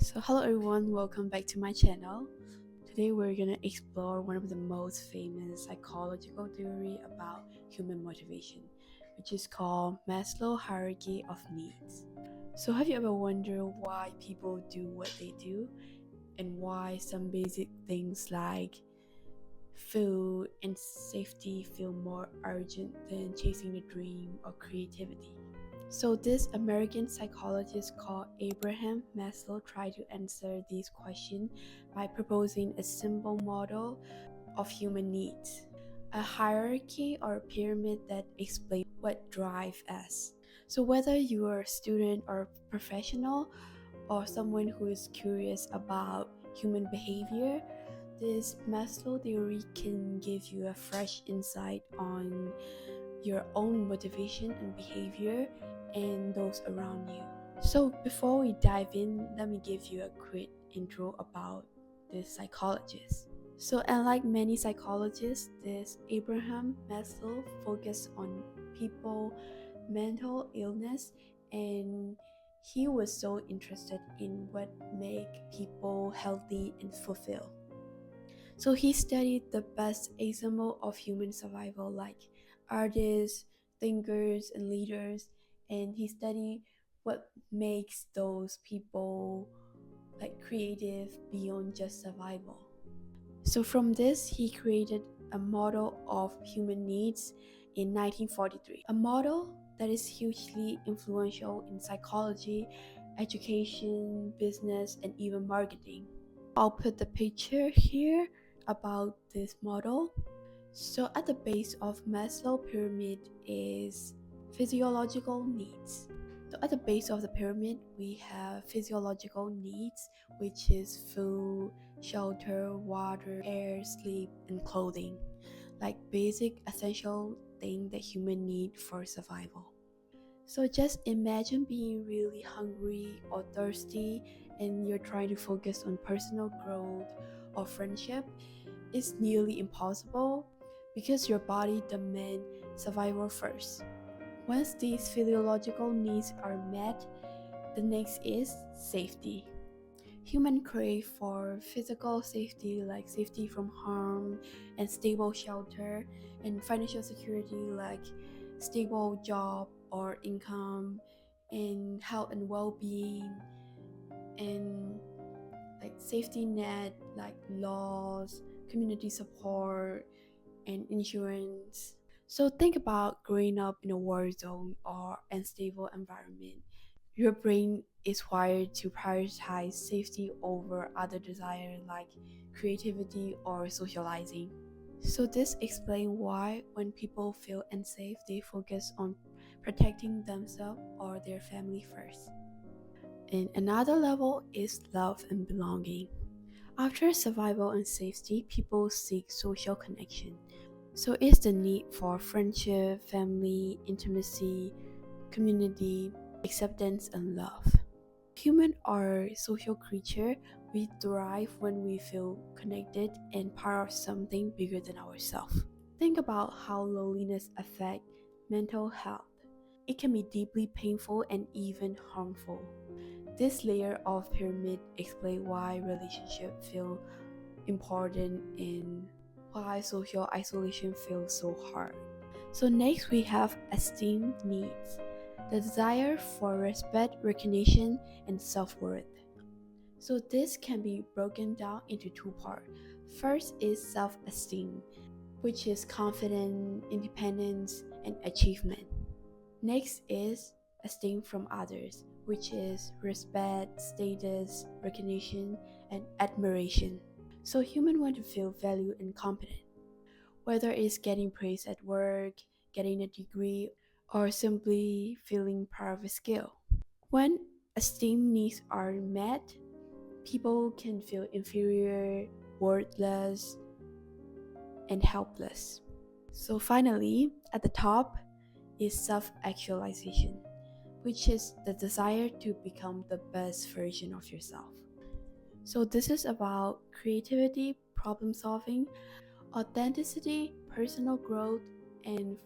So hello everyone, welcome back to my channel. Today we're gonna explore one of the most famous psychological theory about human motivation, which is called Maslow hierarchy of needs. So have you ever wondered why people do what they do and why some basic things like food and safety feel more urgent than chasing a dream or creativity? So this American psychologist called Abraham Maslow tried to answer these questions by proposing a simple model of human needs, a hierarchy or a pyramid that explains what drives us. So whether you are a student or a professional or someone who is curious about human behavior, this Maslow theory can give you a fresh insight on your own motivation and behavior and those around you. So before we dive in, let me give you a quick intro about this psychologist. So unlike many psychologists, this Abraham Maslow focused on people mental illness, and he was so interested in what make people healthy and fulfilled. So he studied the best example of human survival like artists, thinkers, and leaders, and he studied what makes those people like creative beyond just survival. So from this, he created a model of human needs in 1943, a model that is hugely influential in psychology, education, business, and even marketing. I'll put the picture here about this model. So at the base of Maslow pyramid is physiological needs. So at the base of the pyramid, we have physiological needs, which is food, shelter, water, air, sleep, and clothing, like basic essential thing that human need for survival. So just imagine being really hungry or thirsty and you're trying to focus on personal growth or friendship. It's nearly impossible because your body demands survival first. Once these physiological needs are met, the next is safety. Humans crave for physical safety like safety from harm and stable shelter, and financial security like stable job or income, and health and well-being, and like safety net like laws, community support, and insurance. So think about growing up in a war zone or unstable environment. Your brain is wired to prioritize safety over other desires like creativity or socializing. So this explains why when people feel unsafe, they focus on protecting themselves or their family first. And another level is love and belonging. After survival and safety, people seek social connection. So it's the need for friendship, family, intimacy, community, acceptance, and love. Humans are social creatures. We thrive when we feel connected and part of something bigger than ourselves. Think about how loneliness affects mental health. It can be deeply painful and even harmful. This layer of pyramid explains why relationships feel important and why social isolation feels so hard. So next we have esteem needs, the desire for respect, recognition, and self-worth. So this can be broken down into two parts. First is self-esteem, which is confidence, independence, and achievement. Next is esteem from others, which is respect, status, recognition, and admiration. So humans want to feel valued and competent, whether it's getting praise at work, getting a degree, or simply feeling proud of a skill. When esteem needs are met, people can feel inferior, worthless, and helpless. So finally, at the top is self-actualization, which is the desire to become the best version of yourself. So this is about creativity, problem solving, authenticity, personal growth, and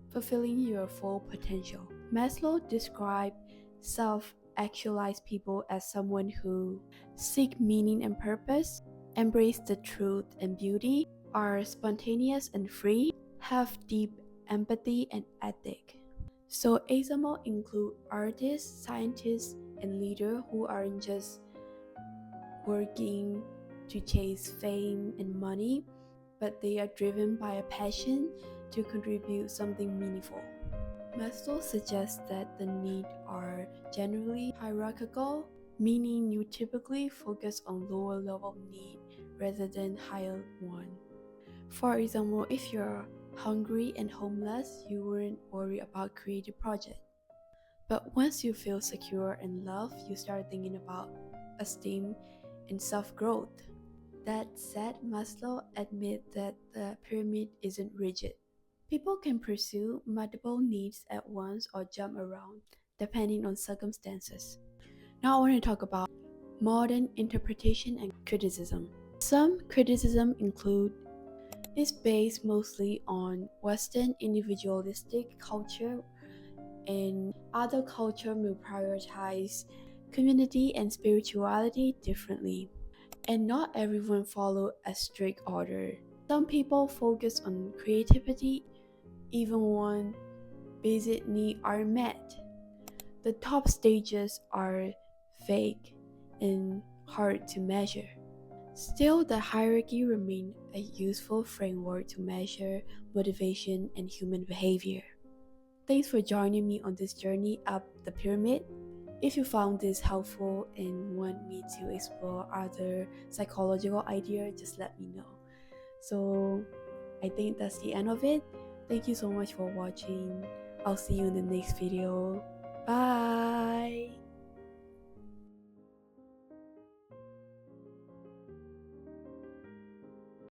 fulfilling your full potential. Maslow described self actualize people as someone who seek meaning and purpose, embrace the truth and beauty, are spontaneous and free, have deep empathy and ethic. So ASML include artists, scientists, and leaders who aren't just working to chase fame and money, but they are driven by a passion to contribute something meaningful. Maslow suggests that the needs are generally hierarchical, meaning you typically focus on lower level need rather than higher one. For example, if you're hungry and homeless, you wouldn't worry about creative project. But once you feel secure and loved, you start thinking about esteem and self-growth. That said, Maslow admits that the pyramid isn't rigid. People can pursue multiple needs at once or jump around, depending on circumstances. Now I want to talk about modern interpretation and criticism. Some criticism include is based mostly on Western individualistic culture, and other culture may prioritize community and spirituality differently. And not everyone follow a strict order. Some people focus on creativity even when basic needs are met. The top stages are vague and hard to measure. Still, the hierarchy remains a useful framework to measure motivation and human behavior. Thanks for joining me on this journey up the pyramid. If you found this helpful and want me to explore other psychological ideas, just let me know. So I think that's the end of it. Thank you so much for watching. I'll see you in the next video. Bye!